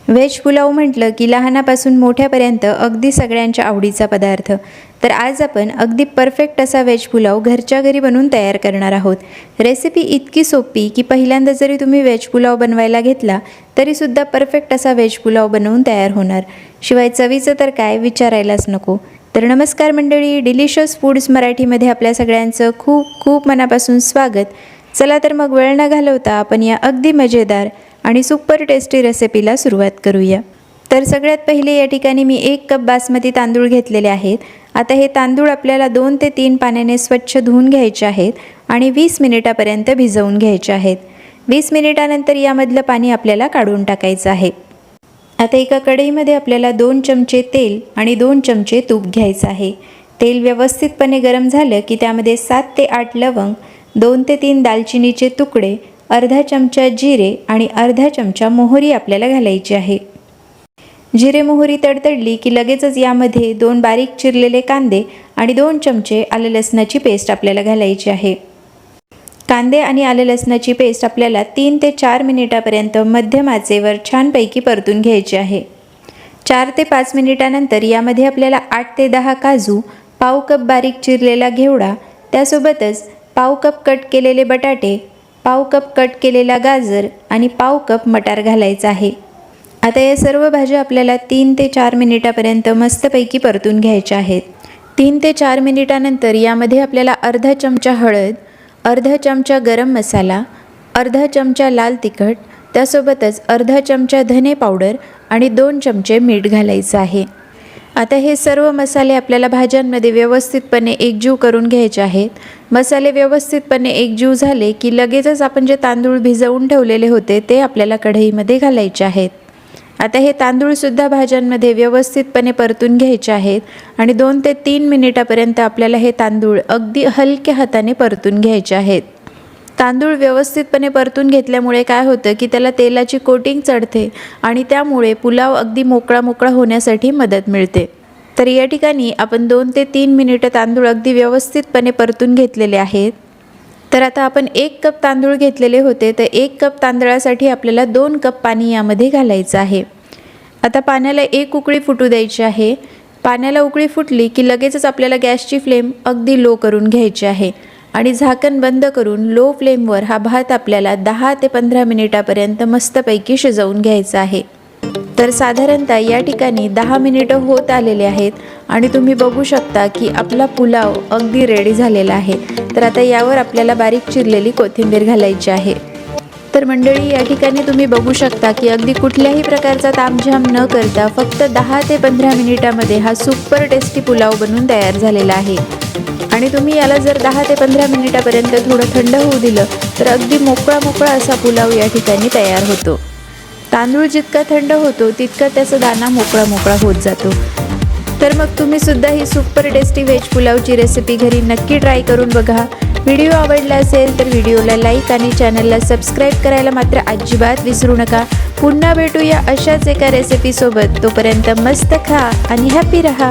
Veg pulao म्हटलं की लहानापासून मोठ्यापर्यंत अगदी सगळ्यांच्या आवडीचा पदार्थ। तर आज आपण अगदी परफेक्ट असा व्हेज पुलाव घरच्या घरी बनवून तयार करणार आहोत। रेसिपी इतकी सोपी की पहिल्यांदा जरी तुम्ही व्हेज पुलाव बनवायला घेतला तरीसुद्धा परफेक्ट असा व्हेज पुलाव बनवून तयार होणार। शिवाय चवीचं तर काय विचारायलाच नको। तर नमस्कार मंडळी, डिलिशियस फूड्स मराठीमध्ये आपल्या सगळ्यांचं खूप खूप मनापासून स्वागत। चला तर मग वेळ न घालवता आपण या अगदी मजेदार आणि सुपर टेस्टी रेसिपीला सुरुवात करूया। तर सगळ्यात पहिले या ठिकाणी मी 1 कप बासमती तांदूळ घेतलेले आहेत। आता हे तांदूळ आपल्याला 2 ते 3 पाण्याने स्वच्छ धुवून घ्यायचे आहेत आणि 20 मिनिटापर्यंत भिजवून घ्यायचे आहेत। 20 मिनिटानंतर यामधलं पाणी आपल्याला काढून टाकायचं आहे। आता एका कढईमध्ये आपल्याला 2 चमचे तेल आणि 2 चमचे तूप घ्यायचं आहे। तेल व्यवस्थितपणे गरम झालं की त्यामध्ये 7 ते 8 लवंग, 2 ते 3 दालचिनीचे तुकडे, अर्धा चमचा जिरे आणि अर्धा चमचा मोहरी आपल्याला घालायची आहे। जिरे मोहरी तडतडली की लगेचच यामध्ये 2 बारीक चिरलेले कांदे आणि 2 चमचे आलं लसणाची पेस्ट आपल्याला घालायची आहे। कांदे आणि आलं लसणाची पेस्ट आपल्याला 3 ते 4 मिनिटापर्यंत मध्यम आचेवर छानपैकी परतून घ्यायची आहे। 4 ते 5 मिनिटानंतर यामध्ये आपल्याला 8 ते 10 काजू, पाव कप बारीक चिरलेला घेवडा, त्यासोबतच पाव कप कट केलेले बटाटे, पाव कप कट केलेला गाजर आणि पाव कप मटार घालायचा आहे। आता या सर्व भाज्या आपल्याला 3 ते 4 मिनिटापर्यंत मस्तपैकी परतून घ्यायच्या आहेत। 3 ते 4 मिनिटानंतर यामध्ये आपल्याला अर्धा चमचा हळद, अर्धा चमचा गरम मसाला, अर्धा चमचा लाल तिखट, त्यासोबतच अर्धा चमचा धने पावडर आणि 2 चमचे मीठ घालायचं आहे। आता हे सर्व मसाले आपल्याला भाज्यांमध्ये व्यवस्थितपणे एकजीव करून घ्यायचे आहेत। मसाले व्यवस्थितपणे एकजीव झाले की लगेचच आपण जे तांदूळ भिजवून ठेवलेले होते ते आपल्याला कढईमध्ये घालायचे आहेत। आता हे तांदूळसुद्धा भाज्यांमध्ये व्यवस्थितपणे परतून घ्यायचे आहेत आणि 2 ते 3 मिनिटापर्यंत आपल्याला हे तांदूळ अगदी हलक्या हाताने परतून घ्यायचे आहेत। तांदूळ व्यवस्थितपणे परतून घेतल्यामुळे काय होतं की त्याला तेलाची कोटिंग चढते आणि त्यामुळे पुलाव अगदी मोकळा होण्यासाठी मदत मिळते। तर या ठिकाणी आपण 2 ते 3 मिनिटं तांदूळ अगदी व्यवस्थितपणे परतून घेतलेले आहेत। तर आता आपण 1 कप तांदूळ घेतलेले होते, तर 1 कप तांदळासाठी आपल्याला 2 कप पाणी यामध्ये घालायचं आहे। आता पाण्याला 1 उकळी फुटू द्यायची आहे। पाण्याला उकळी फुटली की लगेचच आपल्याला गॅसची फ्लेम अगदी लो करून घ्यायची आहे आणि झाकण बंद करून लो फ्लेमवर हा भात आपल्याला 10 ते 15 मिनिटापर्यंत मस्तपैकी शिजवून घ्यायचा आहे। तर साधारणतः या ठिकाणी 10 मिनिटं होत आलेले आहेत आणि तुम्ही बघू शकता की आपला पुलाव अगदी रेडी झालेला आहे। तर आता यावर आपल्याला बारीक चिरलेली कोथिंबीर घालायची आहे। तर मंडळी, या ठिकाणी तुम्ही बघू शकता की अगदी कुठल्याही प्रकारचा तामझाम न करता फक्त 10 ते 15 मिनिटामध्ये हा सुपर टेस्टी पुलाव बनून तयार झालेला आहे। आणि तुम्ही याला जर 10 ते 15 मिनिटापर्यंत थोडं थंड होऊ दिलं तर अगदी मोकळा असा पुलाव या ठिकाणी तयार होतो। तांदूळ जितका थंड होतो तितका त्याचा दाणा मोकळा होत जातो। तर मग तुम्ही सुद्धा ही सुपर टेस्टी व्हेज पुलावची रेसिपी घरी नक्की ट्राय करून बघा। व्हिडिओ आवडला असेल तर व्हिडिओला लाईक आणि चॅनलला सबस्क्राईब करायला मात्र अजिबात विसरू नका। पुन्हा भेटूया अशाच एका रेसिपीसोबत। तोपर्यंत मस्त खा आणि हॅपी रहा।